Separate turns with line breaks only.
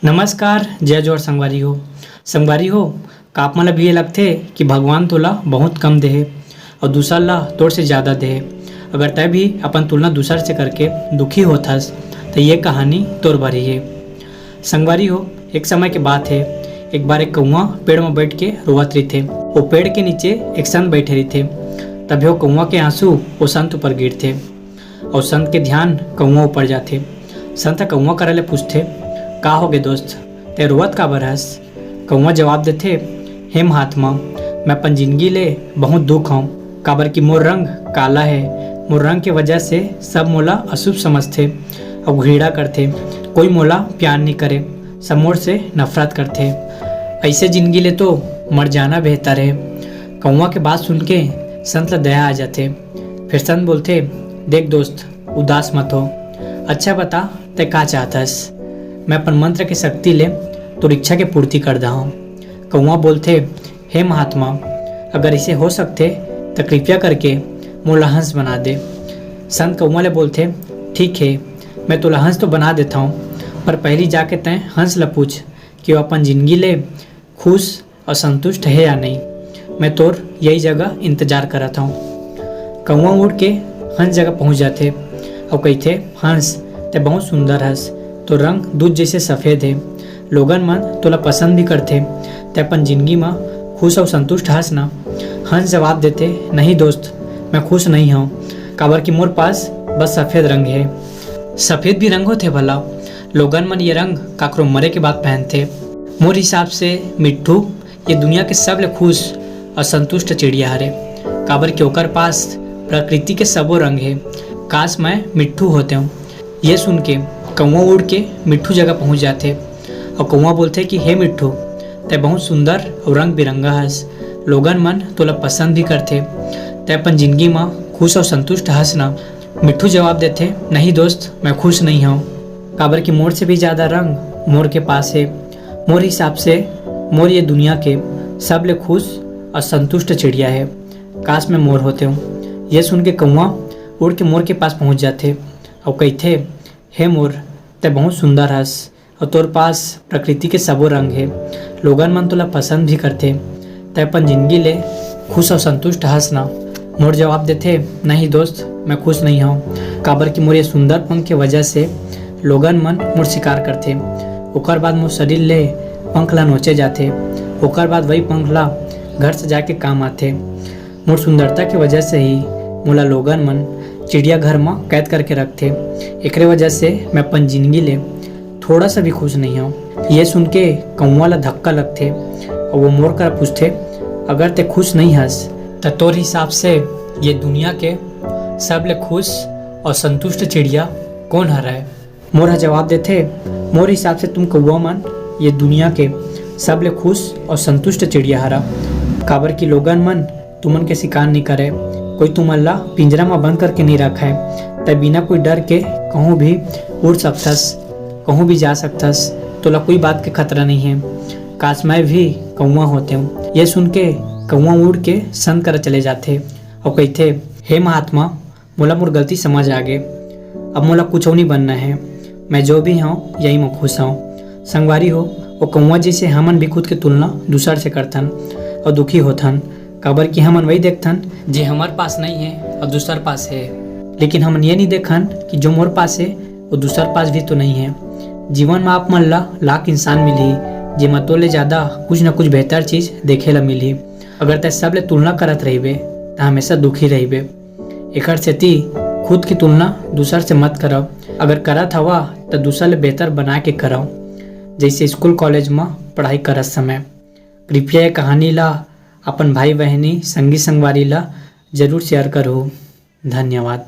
नमस्कार जय जोहार संगवारी हो का आप मन भी ये लगथे कि भगवान तोला बहुत कम देहे और दूसर ला तोर से ज़्यादा देहे। अगर तय भी अपन तुलना दूसर से करके दुखी होथस तो ये कहानी तोर भरी है। संगवारी हो, एक समय के बात है। एक बार एक कौआ पेड़ में बैठ के रोवत रही थे। वो पेड़ के नीचे एक संत बैठे रही थे। तभी वो कौआ के आंसू वो संत ऊपर गिरते और संत के ध्यान कौआ ऊपर जाते। संत कौआ करले पूछते, का होगे दोस्त, ते रोवत का बरहस। कौआ जवाब देते, हे महात्मा, मैं अपन जिंदगी ले बहुत दुख हूँ। काबर की मोर रंग काला है। मोर रंग के वजह से सब मोला अशुभ समझते और घृणा करते। कोई मोला प्यार नहीं करे, सब मोर से नफरत करते। ऐसे जिंदगी ले तो मर जाना बेहतर है। कौआ के बात सुन के संत ला दया आ जाते। फिर संत बोलते, देख दोस्त, उदास मत हो। अच्छा बता, ते का चाहतस? मैं अपन मंत्र के शक्ति ले तो इच्छा के पूर्ति कर दा हूँ। कौआ बोलते, हे महात्मा, अगर इसे हो सकते तो कृपया करके मोला हंस बना दे। संत कौआ ले बोलते, ठीक है, मैं तोला हंस तो बना देता हूँ, पर पहली जाके तय हंस ला पूछ कि वो अपन जिंदगी ले खुश और संतुष्ट है या नहीं। मैं तोर यही जगह इंतजार करता हूँ। कौआ उड़ के हंस जगह पहुँच जाते और कहते, हंस, ते बहुत सुंदर हंस, तो रंग दूध जैसे सफ़ेद है। लोगन मन तोला पसंद भी करते। ते अपन जिंदगी में खुश और संतुष्ट हंस ना। हंस जवाब देते, नहीं दोस्त, मैं खुश नहीं हूँ। काबर की मोर पास बस सफ़ेद रंग है। सफ़ेद भी रंग होते भला। लोगन मन ये रंग काकरो मरे के बाद पहनते। मोर हिसाब से मिट्ठू ये दुनिया के सबले खुश और संतुष्ट चिड़िया हरे। काबर के ओकर पास प्रकृति के सबो रंग है। काश मैं मिट्ठू होते हूँ। ये सुन के कौआ उड़ के मिट्ठू जगह पहुँच जाते और कौआ बोलते कि हे मिट्ठू, ते बहुत सुंदर और रंग बिरंगा हंस। लोगन मन तोला पसंद भी करते। ते अपन जिंदगी में खुश और संतुष्ट हंस ना। मिट्ठू जवाब देते, नहीं दोस्त, मैं खुश नहीं हूँ। काबर की मोर से भी ज़्यादा रंग मोर के पास है। मोर हिसाब से मोर ये दुनिया के सबले खुश और संतुष्ट चिड़िया है। काश मैं मोर होते हूँ। ये सुन के कौआ उड़ के मोर के पास पहुँच जाते और कहते, हे मोर, ते बहुत सुंदर हंस और तोर पास प्रकृति के सबो रंग है। लोगन मन तोला पसंद भी करते। ते अपन जिंदगी ले खुश और संतुष्ट हंस ना। मोर जवाब देते, नहीं दोस्त, मैं खुश नहीं हूँ। काबर की मोर ये सुंदर पंख के वजह से लोगन मन मोर शिकार करते। ओकर बाद मोर शरीर ले पंख ला नोचे जाते। ओकर बाद वही पंख ला घर से जाके काम आते। मोर सुंदरता की वजह से ही मोला लोगन मन चिड़िया घर में कैद करके रखते। एकरे वजह से मैं अपन जिंदगी ले थोड़ा सा भी खुश नहीं हूँ। ये सुन के कौआ ला धक्का लगते और वो मोर कर पूछते, अगर ते खुश नहीं हंस तो तोर हिसाब से ये दुनिया के सबले खुश और संतुष्ट चिड़िया कौन हरा है? मोर जवाब देते, मोर हिसाब से तुम कौआ मन ये दुनिया के सबले खुश और संतुष्ट चिड़िया हरा। काबर की लोगन मन तुमन के शिकार नहीं करे। कोई तुमन ला पिंजरा में बंद करके नहीं रखा है। तब बिना कोई डर के कहूँ भी उड़ सकतस, कहूँ भी जा सकतस। तोला कोई बात के खतरा नहीं है। काश मैं भी कौआ होते हूँ। ये सुन के कौआ उड़ के संत कर चले जाते और कहते, हे महात्मा, मोला मोर गलती समझ आ गए। अब मोला कुछ नहीं बनना है। मैं जो भी हूँ यही में खुश हूँ। संगवारी हो, वो कौआ जैसे हमन भी खुद के तुलना दूसर से करथन और दुखी होथन। काबर की हमन वही देखथन जे हमार पास नहीं है और दूसर पास है। लेकिन हमन ये नहीं देखन कि जो मोर पास है वो दूसर पास भी तो नहीं है। जीवन में आप मन ला लाख इंसान मिली जे मतों ले ज्यादा कुछ न कुछ बेहतर चीज देखे ला मिली। अगर तय सब ले तुलना करत रहिबे तो हमेशा दुखी रहिबे। एकर सेती खुद की तुलना दूसर से मत करब। अगर करत हवा तो दूसर ले बेहतर बना के करव, जैसे स्कूल कॉलेज में पढ़ाई करत समय। कृपया ये कहानी ला अपन भाई बहनी संगी संगवारी ला जरूर शेयर करो। धन्यवाद।